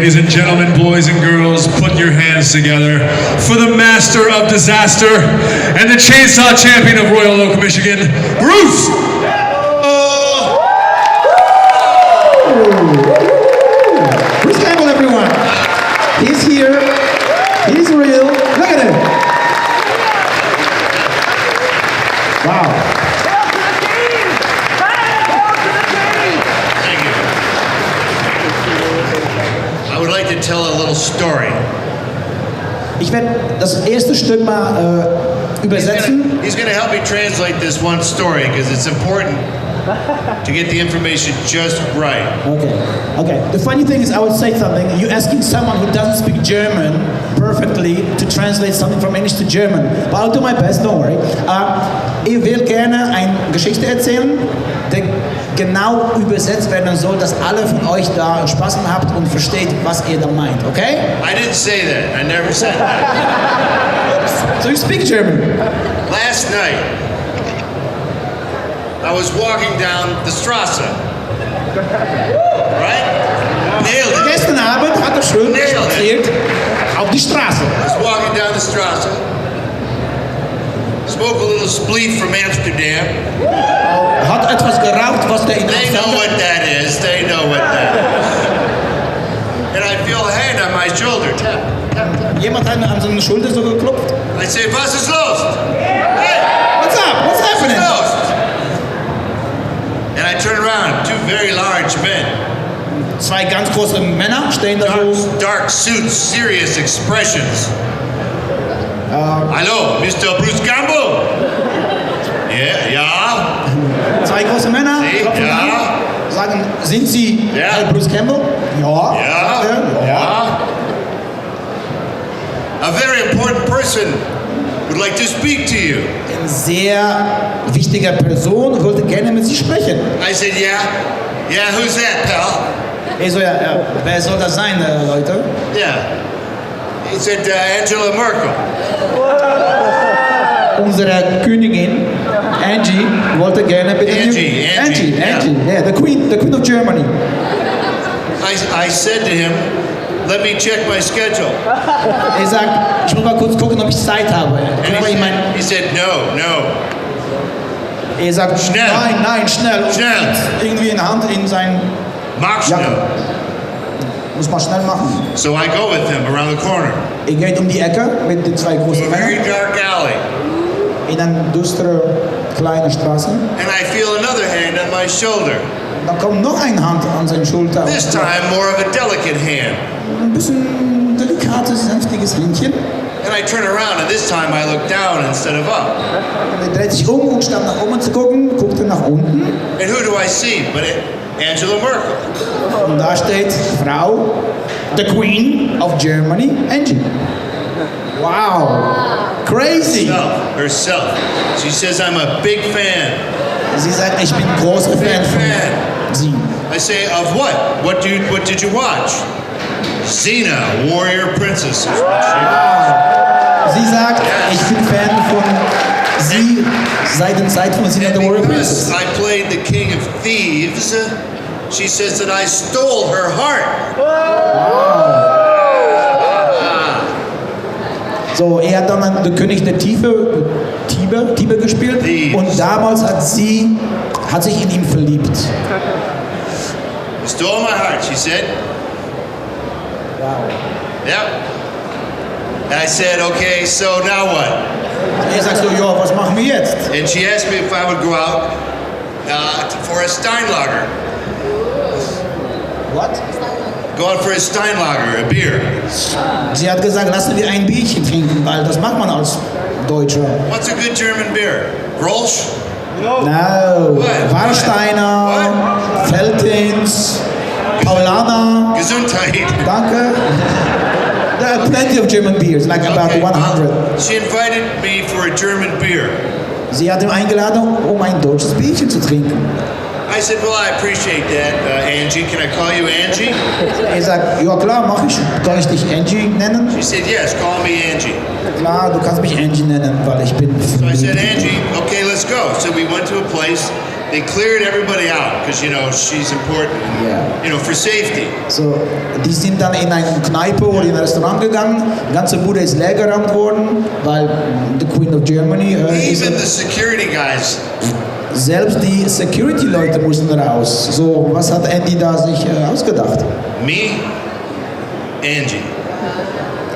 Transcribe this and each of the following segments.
Ladies and gentlemen, boys and girls, put your hands together for the master of disaster and the chainsaw champion of Royal Oak, Michigan, Bruce! Bruce Campbell, everyone. He's here. He's real. Look at him. Wow. I would like to tell a little story. Ich werde das erste Stück mal übersetzen. He's going to help me translate this one story because it's important to get the information just right. Okay. The funny thing is, I would say something. You're asking someone who doesn't speak German perfectly to translate something from English to German. But I'll do my best. Don't worry. Ich will gerne eine Geschichte erzählen, die genau übersetzt werden soll, dass alle von euch da Spaß habt und versteht, was ihr da meint. Okay? I didn't say that. I never said that. So you speak German. Last night, I was walking down the Straße. Right? Nailed it. Gestern Abend hat er schön spaziert auf die Straße. I was walking down the Straße. Spoke a little spleef from Amsterdam. Hat etwas geraucht, was der in They know what that is. They know what that is. And I feel a hand on my shoulder. Tap, tap, tap. Jemand hat mir an seine Schulter so geklopft. I say, was ist los? Hey! What's up? What's happening? What's los? And I turn around, two very large men. Zwei ganz große Männer stehen da so. Dark suits, serious expressions. Hallo, Mr. Bruce Campbell? Ja? Zwei große Männer klopfen an, sagen, sind Sie Bruce Campbell? Ja. A very important person would like to speak to you. Eine sehr wichtige Person wollte gerne mit Sie sprechen. I said, yeah, who's that, pal? Ich so, ja, wer soll das sein, Leute? Yeah. He said, Angela Merkel. Unsere Königin, Angie, wollte gerne bitte... Angie. Yeah, the Queen of Germany. I said to him, let me check my schedule. Er sagt, ich muss mal kurz gucken, ob ich Zeit habe. He said, no. Er sagt, schnell. Nein, schnell. Irgendwie eine Hand in sein... Mach schnell. Muss man schnell machen. So I go with him around the corner. Er geht um die Ecke mit den zwei großen A very Männern. dark alley. In eine düstere kleine Straße. And I feel another hand on my shoulder. Dann kommt noch eine Hand an seine Schulter. This time more of a delicate hand. Ein bisschen delikates, sanftiges Händchen. And I turn around and this time I look down instead of up. Er dreht sich um und statt nach oben zu gucken, guckt er nach unten. And who do I see but Angela Merkel? Und da steht Frau, the Queen of Germany, Angie. Wow. Crazy. Herself. She says I'm a big fan. Sie sagt, ich bin großer Fan von sie. I say, of what? What did you watch? Xena, Warrior Princess. Sie sagt, ich bin Fan von sie seit der Zeit von Xena, the Warrior Princess. I played the King of Thieves. She says that I stole her heart. Wow. So, er hat dann den König der Tiebe gespielt und damals hat sich in ihn verliebt. You stole my heart, she said. Wow. Yep. And I said, okay, so now what? Er sagt so, ja, was machen wir jetzt? And she asked me if I would go out for a Steinlager. What? Go out for a Steinlager, a beer. Sie hat gesagt, lassen wir ein Bierchen trinken, weil das macht man als Deutscher. What's a good German beer? Grolsch? No. What? Warsteiner, What? Veltins, Paulaner. Gesundheit. Danke. There are plenty of German beers, like about 100. She invited me for a German beer. Sie hat ihn eingeladen, ein deutsches Bierchen zu trinken. I said, well, I appreciate that, Angie. Can I call you Angie? Er sagt, ja klar, mach ich. Kann ich dich Angie nennen? She said, yes, call me Angie. Klar, du kannst mich Angie nennen, weil ich bin... So I said, Angie, okay, let's go. So we went to a place they cleared everybody out because, you know, she's important, Yeah. you know, for safety. So, die sind dann in eine Kneipe oder in ein Restaurant gegangen. Die ganze Bude ist leer geräumt worden, weil the Queen of Germany Even the security guys. selbst die Security-Leute mussten raus. So, was hat Andy da sich ausgedacht? Me, Angie.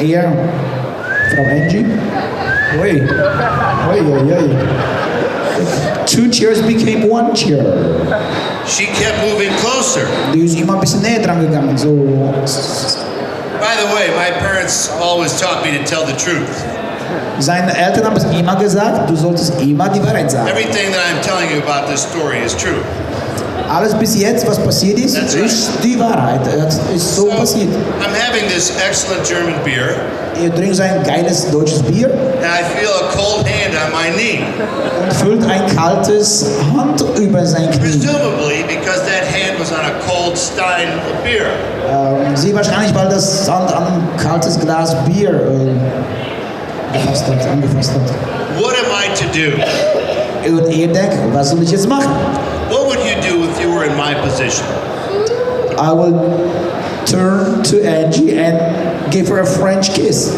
Er, Frau Angie. Ui. Ui, ui, ui. Two chairs became one chair. She kept moving closer. Die ist immer ein bisschen näher dran gegangen. So. By the way, my parents always taught me to tell the truth. Seine Eltern haben es immer gesagt, du solltest immer die Wahrheit sagen. Everything that I'm telling you about this story is true. Alles bis jetzt, was passiert ist, That's right. ist die Wahrheit. Es ist so passiert. I'm having this excellent German beer, Ihr trinkt ein geiles deutsches Bier and I feel a cold hand on my knee. und fühlt ein kaltes Hand über sein Knie. Presumably because that hand was on a cold stein of beer. Sie wahrscheinlich, weil das Hand an ein kaltes Glas Bier angefasst hat. What am I to do? Und ihr denkt, was soll ich jetzt machen? What would you do if you were in my position? I will turn to Angie and give her a French kiss.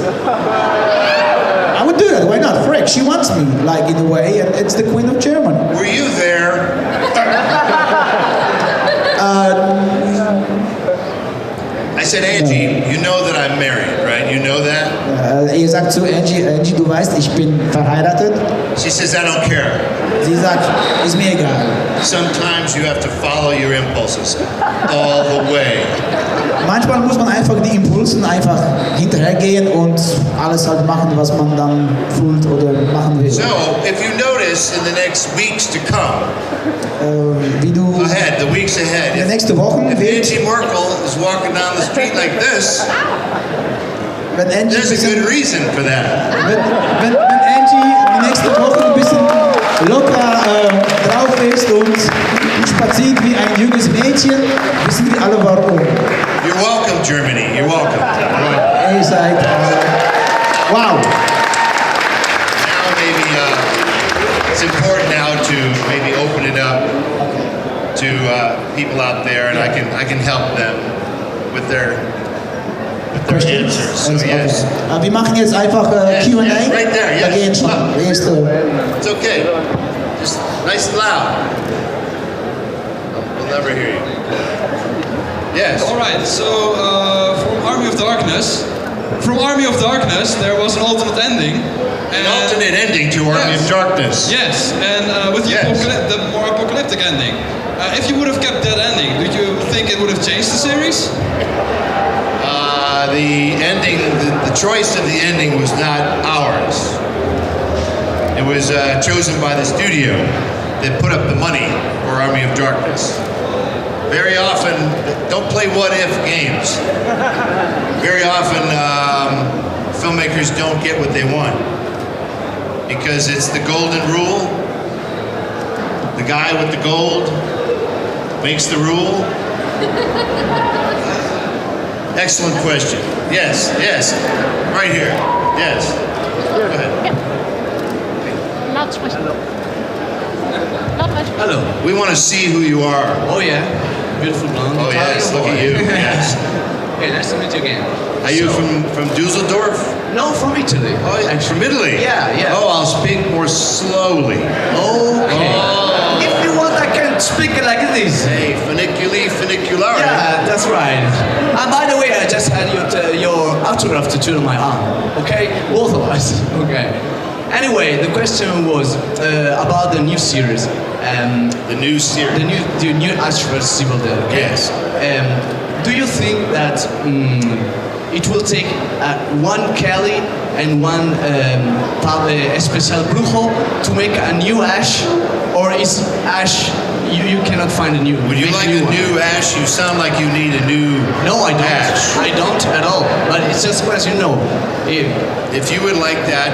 I would do that. Why not? Frick, she wants me, like in a way, and it's the Queen of Germany. Were you there? I said, Angie, you know that I'm married, right? You know that? Ihr sagt zu Angie, Angie, du weißt, ich bin verheiratet. She says, I don't care. Sie sagt, ist mir egal. Sometimes you have to follow your impulses all the way. Manchmal muss man einfach die Impulsen einfach hinterhergehen und alles halt machen, was man dann fühlt oder machen will. So, if you notice in the next weeks to come, Wie du ahead, the weeks ahead, in den if nächsten Wochen If wird, Angie Merkel is walking down the street like this, wenn Angie, there's a good reason for that. wenn Angie die nächsten Wochen ein bisschen locker drauf ist und spaziert wie ein junges Mädchen, wissen wir alle warum. You're welcome, Germany. You're welcome. Ihr seid, wow. Now maybe it's important now to maybe open it up to people out there, and I can help them with their answers. So yes, Okay. Wir machen jetzt einfach Q&A. yes, right there, yes. Da gehen schon. Der erste. it's okay. Just nice and loud. We'll never hear you. Yes. All right. So from Army of Darkness, there was an alternate ending. An alternate ending to Army of Yes. Darkness. Yes, and with the, Yes. the more apocalyptic ending. If you would have kept that ending, do you think it would have changed the series? The ending, the choice of the ending was not ours. It was chosen by the studio that put up the money for Army of Darkness. Very often, don't play what-if games. Very often, filmmakers don't get what they want because it's the golden rule. The guy with the gold makes the rule. Excellent question. Yes, yes. Right here. Yes. Go ahead. Hello. We want to see who you are. Oh yeah. Beautiful blonde. Oh yes, look at you. Yes. Okay, nice to meet you again. Are you So- from Dusseldorf? No, from Italy. Oh, yeah. From Italy? Yeah, yeah. Oh, I'll speak more slowly. Okay. If you want, I can speak it like this. Hey, funiculi, funiculare. Yeah, that's right. And by the way, I just had your autograph tattooed on my arm. Okay, both of us. Okay. Anyway, the question was about the new series. The new series. The new Ashford Civil Dead. Okay? Yes. Do you think that it will take one Kelly and one Especial Brujo to make a new Ash, or is Ash you cannot find a new? Would you make like a a one? new Ash? You sound like you need a new No, I don't. Ash. I don't at all. But it's just a question. No. If you would like that,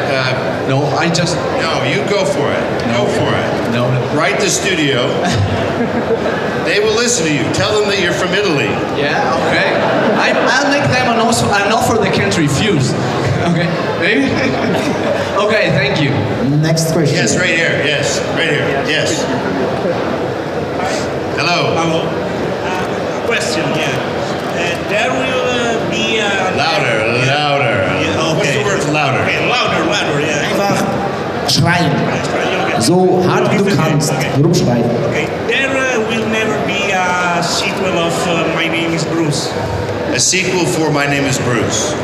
No, I just no, you go for it. Go for it. no. Write the studio. They will listen to you. Tell them that you're from Italy. Yeah. Okay. I'll make them an offer they can't refuse. Okay. Maybe. Okay. Thank you. Next question. Yes, right here. Yes, right here. Yes. Hello. Hello. Question, yeah. There will be Louder. Yeah, What's okay. the word for louder? Okay, louder, yeah. Einfach schreien. Okay. So hart wie du kannst. Rumschreien. Okay. There will never be a sequel of My Name is Bruce. A sequel for My Name is Bruce.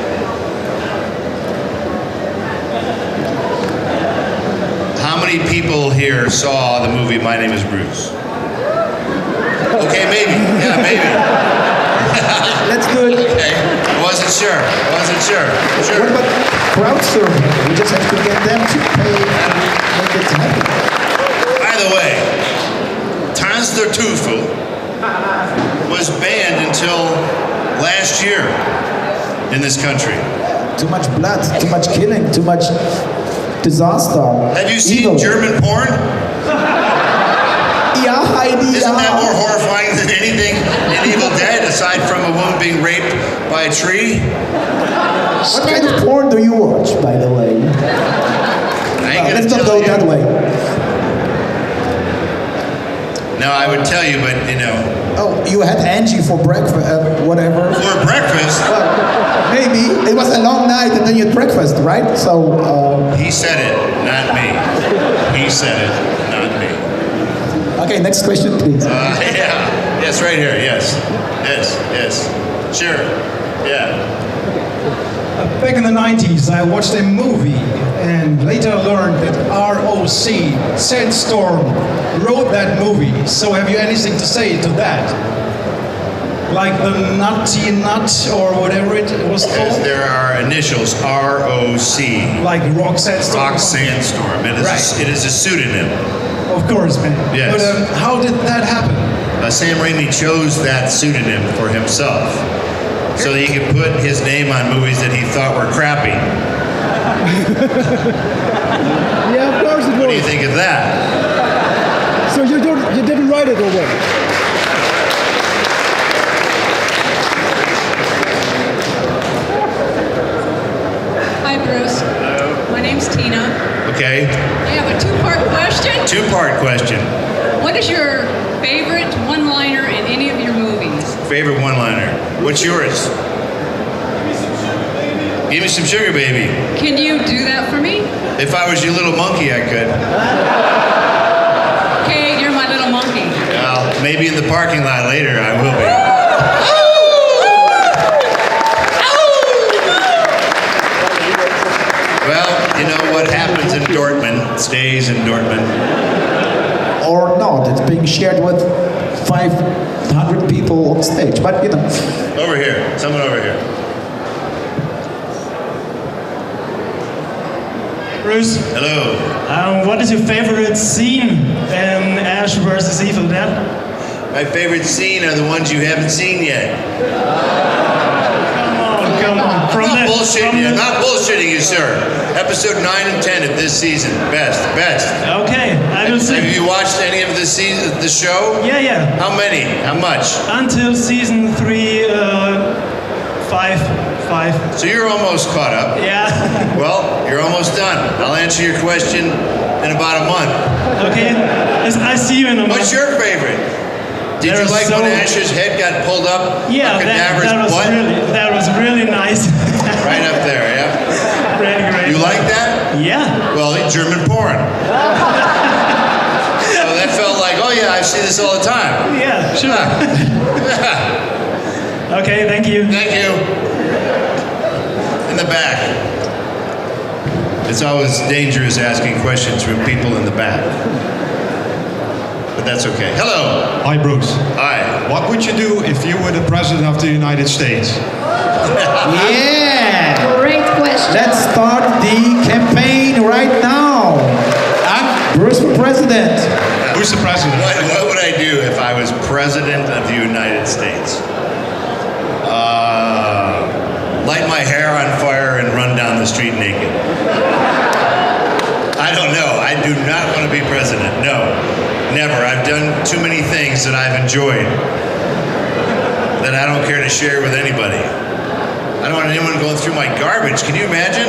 How many people here saw the movie My Name is Bruce? Okay, maybe. Yeah, maybe. Let's do it. Okay. Wasn't sure. What Sure. about crowd survey? We just have to get them to pay and make it happen. By the way, Tanz der Teufel was banned until last year in this country. Too much blood, too much killing, too much disaster. Have you seen Evil. German porn? Ja, Heidi, Isn't that ja. more horrifying than anything in Evil Dead, aside from a woman being raped by a tree? What kind of porn do you watch, by the way? I ain't Well, gonna let's not tell go you. that way. No, I would tell you, but you know, Oh, you had Angie for breakfast, whatever. for breakfast, Well, maybe. It was a long night and then you had breakfast, right? So, he said it, not me. He said it, not me. okay, next question, please. Yeah. Yes, right here. Yes. Sure. Yeah. Back in the 90s, I watched a movie and later learned that ROC, Sandstorm, wrote that movie. So have you anything to say to that? Like the Nutty Nut or whatever it was As called? there are initials ROC. Like Rock Sandstorm? Rock Sandstorm. Right. It is a pseudonym. Of course, man. Yes. But how did that happen? Sam Raimi chose that pseudonym for himself so that he could put his name on movies that he thought were crappy. Yeah, of course it What do you was. think of that? So you didn't write it or what? Hi, Bruce. My name's Tina. Okay, I have a two-part question. two-part question. What is your favorite one-liner in any of your movies? Favorite one-liner. What's yours? Give me some sugar, baby. Can you do that for me? If I was your little monkey, I could. Okay, you're my little monkey. Well, maybe in the parking lot later, I will be. Well, you know what happens in Dortmund stays in Dortmund. Or not, it's being shared with 500 people on stage, but you know. Over here, someone over here. Bruce, Hello. what is your favorite scene in Ash vs. Evil Dead? My favorite scene are the ones you haven't seen yet. Come on. I'm not bullshitting you, sir. Episode 9 and 10 of this season. Best. Okay, I will see. Have you watched any of the show? Yeah. How many? How much? Until season 3, 5. So you're almost caught up. Yeah. Well, you're almost done. I'll answer your question in about a month. Okay, I see you in a month. What's your favorite? Did you like when Ash's head got pulled up? Yeah, a cadaver's butt? that was really nice. Right up there, yeah? Really great. You like that? Yeah. Well, German porn. So that felt like, oh yeah, I see this all the time. Yeah, sure. Okay, thank you. Thank you. In the back. It's always dangerous asking questions from people in the back. But that's okay. Hello. Hi, Bruce. Hi. What would you do if you were the president of the United States? Yeah! Great question. Let's start the campaign right now. Bruce for president. Who's the president? What would I do if I was president of the United States? Light my hair on fire and run down the street naked. I don't know. I do not want to be president. No, never. I've done too many things that I've enjoyed that I don't care to share with anybody. I don't want anyone going through my garbage. Can you imagine?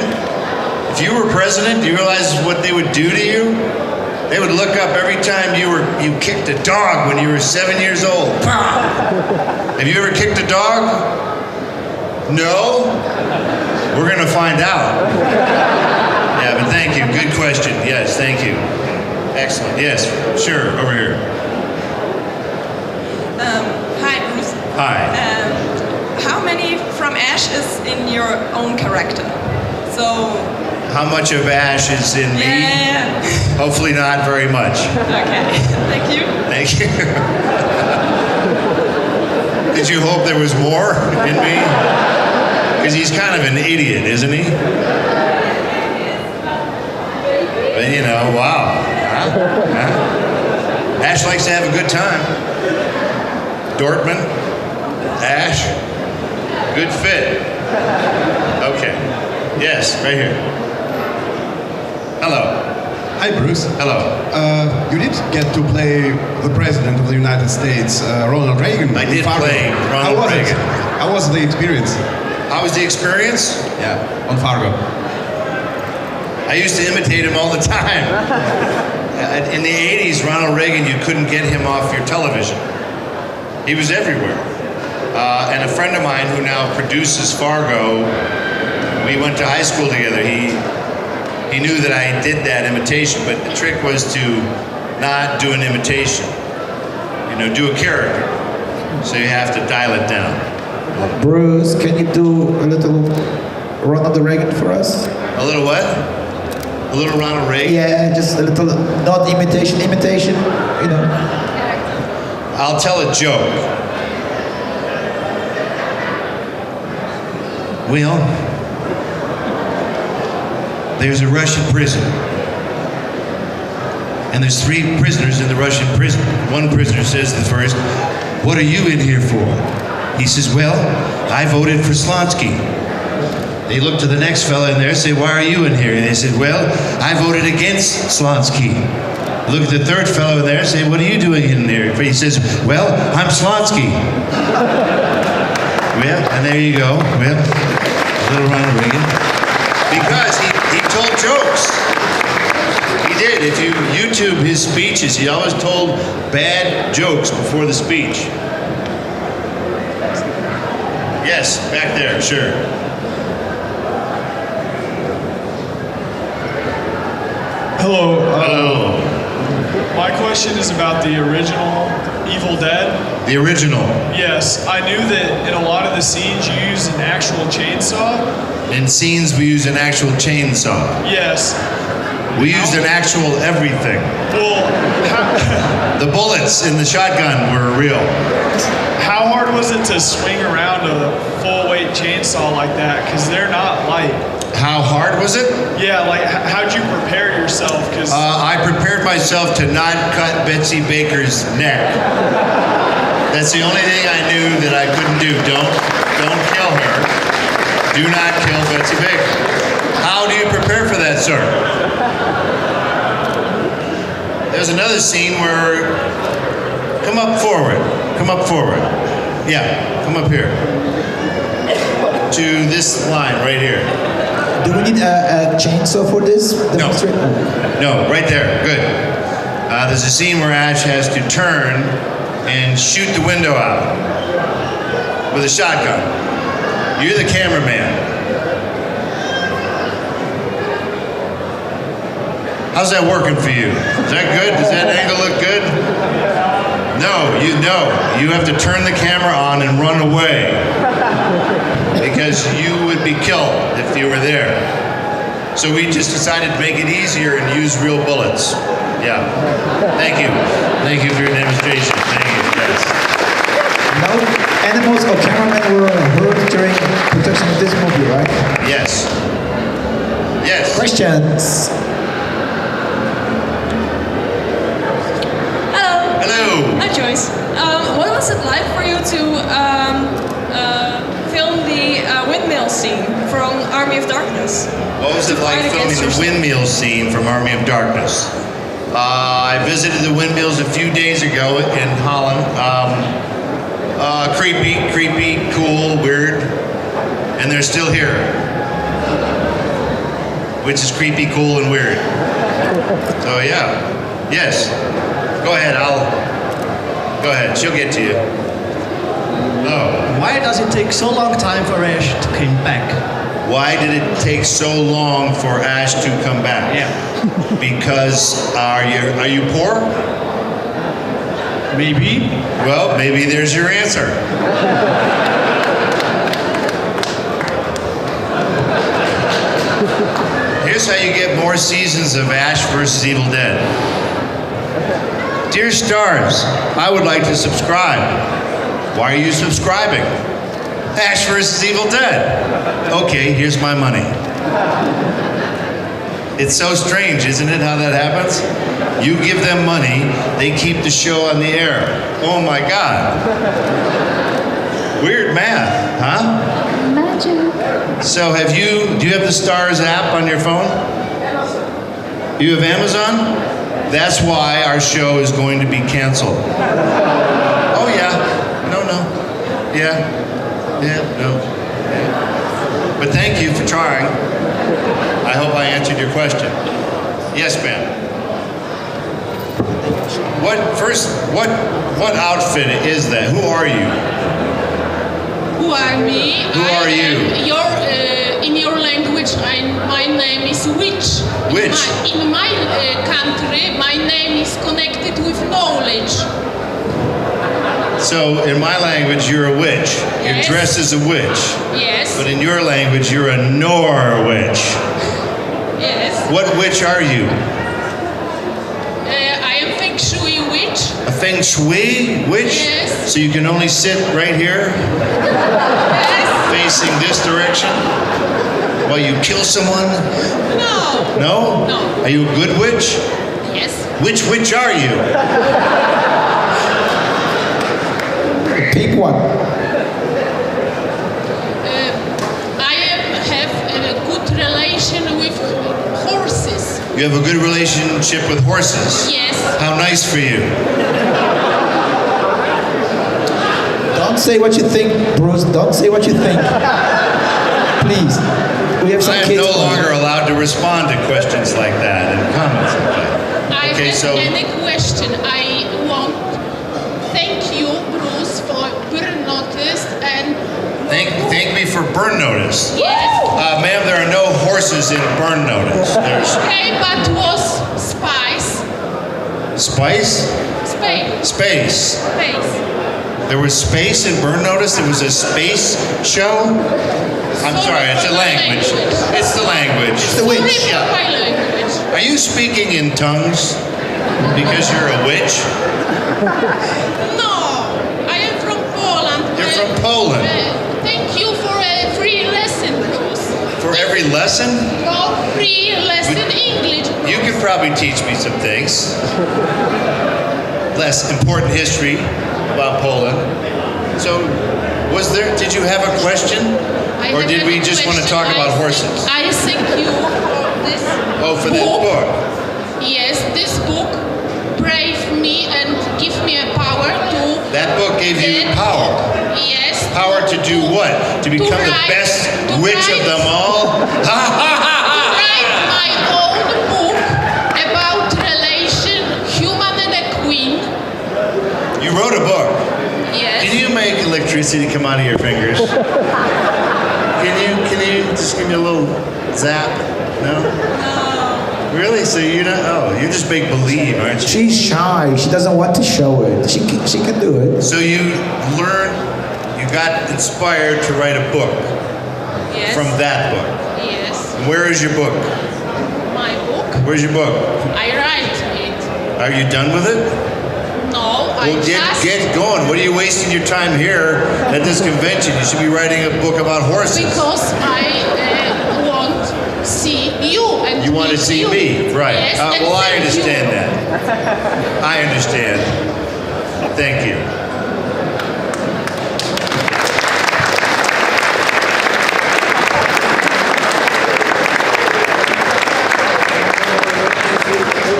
If you were president, do you realize what they would do to you? They would look up every time you kicked a dog when you were 7 years old. Pow! Have you ever kicked a dog? No? We're gonna find out. Yeah, but thank you. Good question. Yes, thank you. Excellent. Yes, sure. Over here. Hi, Bruce. Hi. How many from Ash is in your own character? So. How much of Ash is in me? Yeah. Hopefully not very much. Okay. Thank you. Thank you. Did you hope there was more in me? Because he's kind of an idiot, isn't he? But you know, wow. Huh? Ash likes to have a good time. Dortmund, Ash, good fit. Okay. Yes, right here. Hello. Hi, Bruce. Hello. You did get to play the President of the United States, Ronald Reagan. I did play Ronald Reagan. How was the experience? How was the experience? Yeah, on Fargo. I used to imitate him all the time. In the 80s, Ronald Reagan, you couldn't get him off your television. He was everywhere. And a friend of mine who now produces Fargo, we went to high school together. He knew that I did that imitation, but the trick was to not do an imitation. You know, do a character. So you have to dial it down. Bruce, can you do a little Ronald Reagan for us? A little what? A little Ronald Reagan? Yeah, just a little, not imitation, you know. I'll tell a joke. Well, there's a Russian prison. And there's 3 prisoners in the Russian prison. One prisoner says to the first, "What are you in here for?" He says, "Well, I voted for Slonsky." They look to the next fella in there and say, "Why are you in here?" And they said, "Well, I voted against Slonsky." Look at the third fellow in there and say, "What are you doing in there?" He says, "Well, I'm Slonsky." Well, and there you go. Well, little Ronald Reagan. Because he told jokes. He did. If you YouTube his speeches, he always told bad jokes before the speech. Yes, back there, sure. Hello. Hello. My question is about the original Evil Dead. The original. Yes, I knew that in a lot of the scenes you use an actual chainsaw. In scenes, we use an actual chainsaw. Yes. We used an actual everything. Well, the bullets in the shotgun were real. How hard was it to swing around a full-weight chainsaw like that? Because they're not light. How hard was it? Yeah, like how'd you prepare yourself? Because I prepared myself to not cut Betsy Baker's neck. That's the only thing I knew that I couldn't do. Don't kill her. Do not kill Betsy Baker. How do you prepare for that, sir? There's another scene where, come up forward. Come up forward. Yeah, come up here. To this line right here. Do we need a chainsaw for this? No, right there. Good. There's a scene where Ash has to turn and shoot the window out with a shotgun. You're the cameraman. How's that working for you? Is that good? Does that angle look good? No, you have to turn the camera on and run away because you would be killed if you were there. So we just decided to make it easier and use real bullets. Yeah. Thank you. Thank you for your demonstration. Thank you. Yes. No animals or cameramen were hurt during production of this movie, right? Yes. Yes. Hello. Questions? Hi, Joyce. What was it like for you to film the windmill scene from Army of Darkness? What was it like filming the windmill scene from Army of Darkness? I visited the windmills a few days ago in Holland. Creepy, cool, weird, and they're still here. Which is creepy, cool, and weird. So yeah. Yes. Go ahead. Go ahead. She'll get to you. Oh. Why does it take so long time for Ash to come back? Why did it take so long for Ash to come back? Yeah. Because are you poor? Maybe. Well, maybe there's your answer. Here's how you get more seasons of Ash vs. Evil Dead. Dear stars, I would like to subscribe. Why are you subscribing? Ash vs. Evil Dead. Okay, here's my money. It's so strange, isn't it, how that happens? You give them money, they keep the show on the air. Oh my God. Weird math, huh? Magic. So do you have the Stars app on your phone? You have Amazon? That's why our show is going to be canceled. Oh yeah, no. Yeah, no. Yeah. But thank you for trying. I hope I answered your question. Yes, ma'am. What outfit is that? Who are you? Who are me? Who are you? In your language, my name is Witch. Witch? In my country, my name is connected with knowledge. So, in my language, you're a witch. Yes. You're dressed as a witch. Yes. But in your language, you're a Norwich. Yes. What witch are you? I am Feng Shui witch. A Feng Shui witch? Yes. So you can only sit right here? Yes. Facing this direction? While you kill someone? No. No? No. Are you a good witch? Yes. Which witch are you? Pick one. I have a good relation with horses. You have a good relationship with horses? Yes. How nice for you. Don't say what you think, Bruce. Don't say what you think. Please. We have some I am kids. no longer allowed to respond to questions like that and comments like that. I Okay, have so any question. I want thank you, Bruce, for burn notice and thank me for burn notice. yes. Ma'am, there are no horses in burn notice. There's Okay, but was spice. spice? Space. Space. Space. There was space in burn notice? It was a space show? I'm sorry, it's a language. It's the language. It's the witch. Sorry for my language. Are you speaking in tongues because you're a witch? No, I am from Poland. You're from Poland. Thank you for a free lesson, Bruce. For every lesson? No, free lesson English. You could probably teach me some things. Less important history about Poland. So, did you have a question? Or did we just want to talk about horses? I thank you for this For this book. Yes, this book brave me and give me a power to... That book gave you power. Yes. Power to do what? To become the best witch of them all? To write my own book about relation human and a queen. You wrote a book. Yes. Can you make electricity come out of your fingers? Can you just give me a little zap? No? No. Really? So you're not, you just make believe, aren't you? She's shy. She doesn't want to show it. She can do it. So you got inspired to write a book. Yes. From that book. Yes. And where is your book? My book? Where's your book? I write it. Are you done with it? No, Well, get going. What are you wasting your time here at this convention? You should be writing a book about horses. Because I want to see you and You want to see me, right? Yes, Well, I and understand you. that. I understand. Thank you.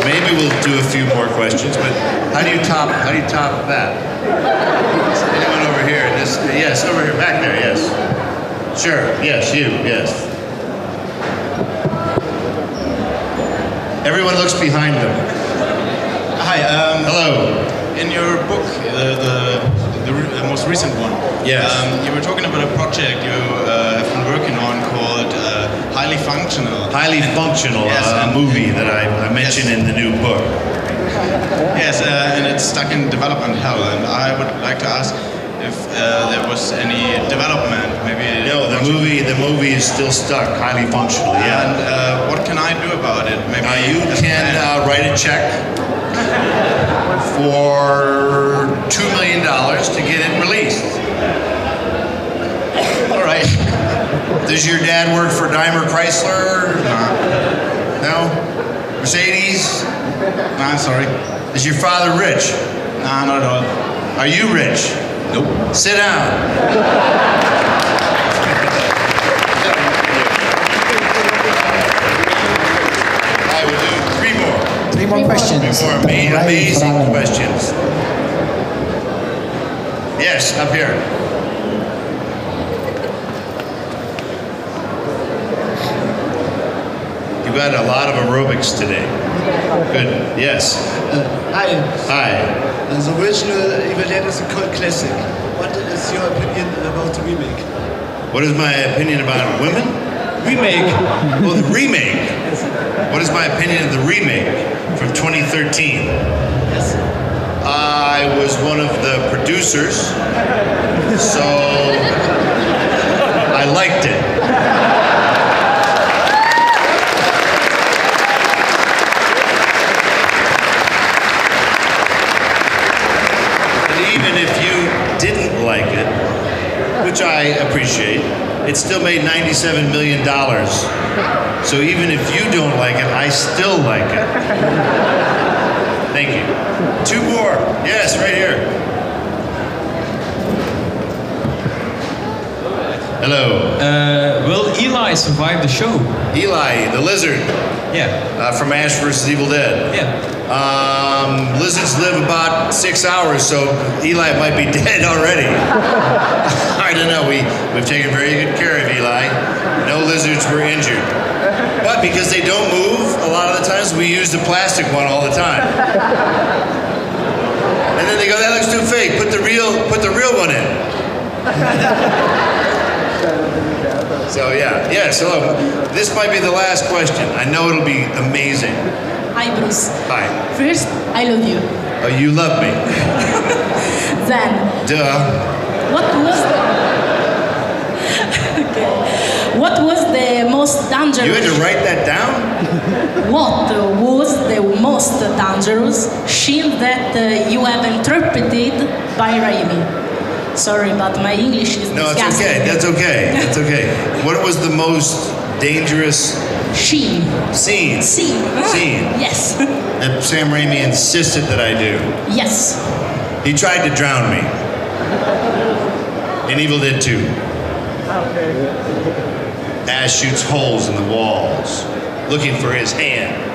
Maybe we'll do a few more questions, but how do you top that? Anyone over here? Yes, over here, back there, yes. Sure, yes, you, yes. Everyone looks behind them. hi. Hello. In your book, the most recent one, yes, you were talking about a project you have been working on called Highly Functional. Highly Functional, a movie that I mentioned in the new book. Yes, and it's stuck in development hell, and I would like to ask if there was any development, maybe. No, the movie is still stuck. Highly Functional, yeah. And what can I do about it? Maybe you can write a check for $2 million to get it released. All right. Does your dad work for Daimler Chrysler? No? Mercedes? Nah, sorry. Is your father rich? Nah, not at all. Are you rich? Nope. Sit down. I will do 3 more. 3 more questions. 3 more amazing questions. Yes, up here. You got a lot of aerobics today. Good. Yes. Hi. Hi. The original Evil Dead is a cult classic. What is your opinion about the remake? What is my opinion about women? Remake. Well, the remake. What is my opinion of the remake from 2013? Yes. I was one of the producers, so I liked it. Even if you didn't like it, which I appreciate, it still made $97 million. So even if you don't like it, I still like it. Thank you. 2 more. Yes, right here. Hello. Will Eli survive the show? Eli, the lizard. Yeah. From Ash vs. Evil Dead. Yeah. Lizards live about 6 hours, so Eli might be dead already. I don't know. We've taken very good care of Eli. No lizards were injured. But because they don't move, a lot of the times we use the plastic one all the time. And then they go, that looks too fake. Put the real one in. So yeah, yes, hello. This might be the last question. I know it'll be amazing. Hi, Bruce. Hi. First, I love you. Oh, you love me. Then. Duh. What was okay. What was the most dangerous? You had to write that down? What was the most dangerous shield that you have interpreted by Raimi? Sorry, but my English is No, disgusting. it's okay. That's okay. That's okay. What was the most dangerous scene? Scene. Yes. That Sam Raimi insisted that I do. Yes. He tried to drown me. And Evil Dead 2. Ash shoots holes in the walls, looking for his hand.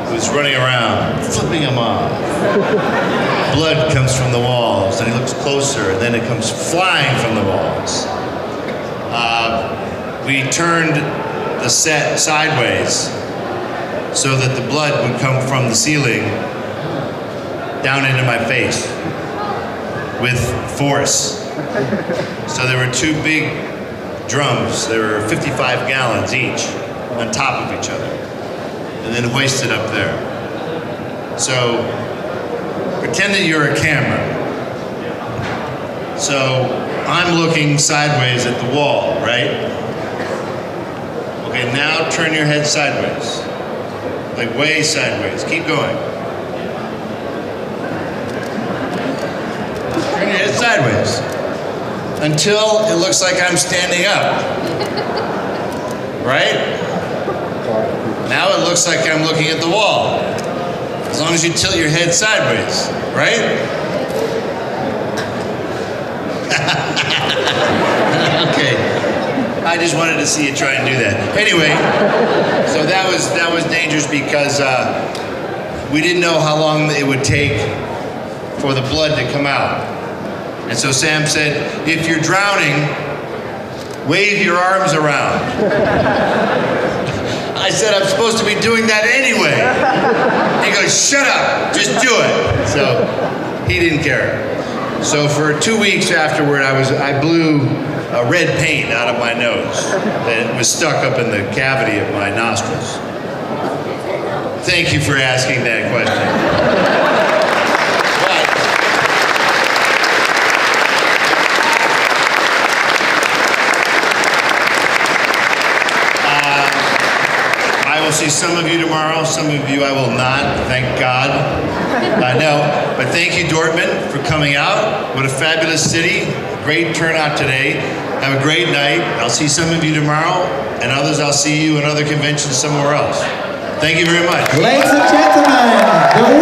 Who's running around, flipping him off. Blood comes from the walls, and he looks closer, and then it comes flying from the walls. We turned the set sideways so that the blood would come from the ceiling down into my face with force. So there were 2 big drums, they were 55 gallons each, on top of each other, and then hoisted up there. So pretend that you're a camera. So I'm looking sideways at the wall, right? Okay, now turn your head sideways. Like way sideways. Keep going. Turn your head sideways. Until it looks like I'm standing up. Right? Now it looks like I'm looking at the wall. As long as you tilt your head sideways, right? Okay. I just wanted to see you try and do that. Anyway, so that was dangerous because we didn't know how long it would take for the blood to come out. And so Sam said, if you're drowning, wave your arms around. I said, I'm supposed to be doing that anyway. He goes, shut up, just do it. So he didn't care. So for 2 weeks afterward, I blew red paint out of my nose that was stuck up in the cavity of my nostrils. Thank you for asking that question. I will see some of you tomorrow, some of you I will not, thank God. I know, but thank you Dortmund for coming out. What a fabulous city, great turnout today. Have a great night. I'll see some of you tomorrow, and others I'll see you in other conventions somewhere else. Thank you very much. Ladies and gentlemen,